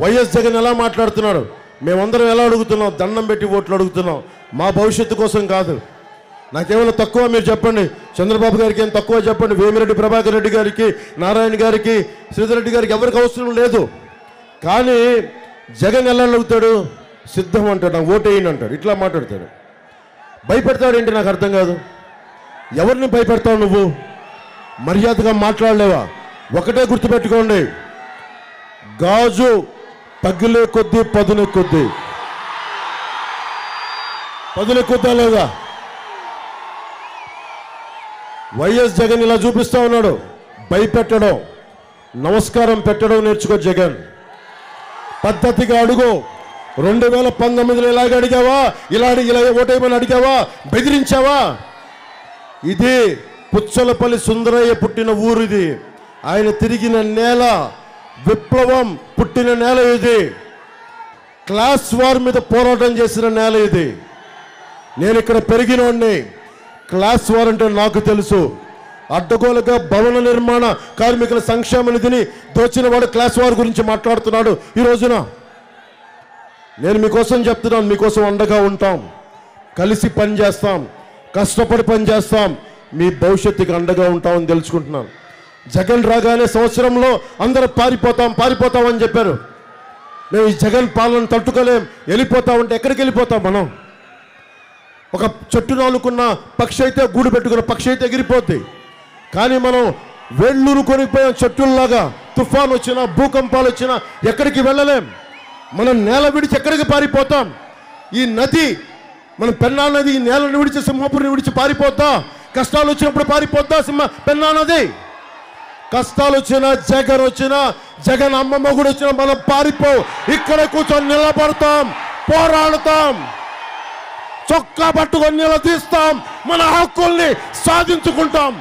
YS Jagan ఎలా మాట్లాడుతున్నాడు, మేమందరం ఎలా అడుగుతున్నాం, దండం పెట్టి ఓట్లు అడుగుతున్నాం. మా భవిష్యత్తు కోసం కాదు. నాకేమైనా తక్కువ మీరు చెప్పండి, చంద్రబాబు గారికి ఏం తక్కువ చెప్పండి, వేమిరెడ్డి ప్రభాకర్ రెడ్డి గారికి, నారాయణ గారికి, శ్రీధర్ రెడ్డి గారికి ఎవరికి అవసరం లేదు. కానీ జగన్ ఎలా అడుగుతాడు, సిద్ధం అంటాడు, నాకు ఓటేయండి అంటాడు, ఇట్లా మాట్లాడతాడు. భయపెడతాడు ఏంటి నాకు అర్థం కాదు. ఎవరిని భయపెడతావు నువ్వు? మర్యాదగా మాట్లాడలేవా? ఒకటే గుర్తుపెట్టుకోండి, గాజు పగిలే కొద్దీ పదునే కొద్దీ. పదునే కొద్దా లేదా? వైఎస్ జగన్ ఇలా చూపిస్తా ఉన్నాడు, భయపెట్టడం, నమస్కారం పెట్టడం నేర్చుకో జగన్. పద్ధతిగా అడుగు. 2019లో ఇలాగ అడిగావా, ఇలా ఓటేయమని అడిగావా, బెదిరించావా? ఇది పుచ్చలపల్లి సుందరయ్య పుట్టిన ఊరు, ఇది ఆయన తిరిగిన నేల, విప్లవం పుట్టిన నేల ఇది, క్లాస్ వార్ మీద పోరాటం చేసిన నేల ఇది. నేను ఇక్కడ పెరిగినోడిని. క్లాస్ వార్ అంటే నాకు తెలుసు. అడ్డగోలుగా భవన నిర్మాణ కార్మికుల సంక్షేమ నిధిని దోచిన వాడు క్లాస్ వార్ గురించి మాట్లాడుతున్నాడు ఈ రోజున. నేను మీకోసం చెప్తున్నాను, మీకోసం అండగా ఉంటాం, కలిసి పనిచేస్తాం, కష్టపడి పనిచేస్తాం, మీ భవిష్యత్తుకి అండగా ఉంటామని తెలుసుకుంటున్నాను. జగన్ రాగానే సంవత్సరంలో అందరూ పారిపోతాం అని చెప్పారు. మేము ఈ జగన్ పాలన తట్టుకోలేం, వెళ్ళిపోతామంటే ఎక్కడికి వెళ్ళిపోతాం మనం? ఒక చెట్టును ఆనుకున్న పక్షి అయితే, గూడు పెట్టుకున్న పక్షి అయితే ఎగిరిపోద్ది. కానీ మనం వేళ్ళూరు కొనిపోయాం చెట్టుల్లాగా. తుఫాన్ వచ్చినా, భూకంపాలు వచ్చినా ఎక్కడికి వెళ్ళలేం. మనం నేల విడిచి ఎక్కడికి పారిపోతాం? ఈ నది, మన పెన్నా నది ఈ నేలను విడిచి సింహపురిని విడిచి పారిపోతా. కష్టాలు వచ్చినప్పుడు పారిపోతా పెన్నా నది. కష్టాలు వచ్చినా, జగన్ వచ్చినా, జగన్ అమ్మమ్మ కూడా వచ్చినా మనం పారిపో. ఇక్కడ కూర్చొని నిలబడతాం, పోరాడతాం, చొక్కా పట్టుకొని నిలదీస్తాం, మన హక్కుల్ని సాధించుకుంటాం.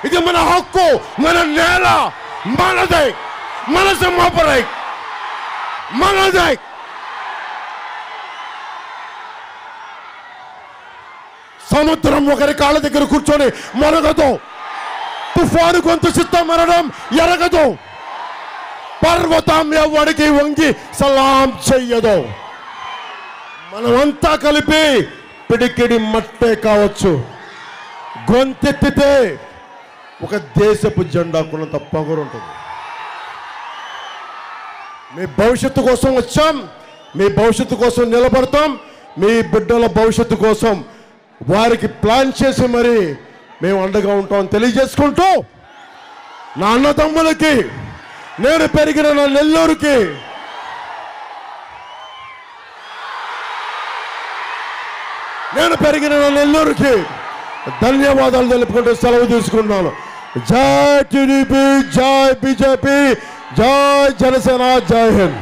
ఇది మన హక్కు, మన నేల, మనదే, మన సింహపురి మనదే. సముద్రం ఒకరి కాళ్ళ దగ్గర కూర్చొని మొరగదు. తుఫాను కొంత చిత్తం మరణం ఎరగదు. పర్వతం ఎవడికి వంగి సలాం చెయ్యదు. మనమంతా కలిపి పిడికిడి మట్టే కావచ్చు, గొంతెత్తితే ఒక దేశపు జెండా కొనంత పొగరు ఉంటుంది. మీ భవిష్యత్తు కోసం వచ్చాం, మీ భవిష్యత్తు కోసం నిలబడతాం, మీ బిడ్డల భవిష్యత్తు కోసం వారికి ప్లాన్ చేసి మరి మేము అండగా ఉంటామని తెలియజేసుకుంటూ, నా అన్నదమ్ములకి, నేను పెరిగిన నా నెల్లూరుకి, ధన్యవాదాలు తెలుపుకుంటూ సెలవు తీసుకున్నాను. జై టీడీపీ, జై బీజేపీ, జై జనసేన, జై హింద్.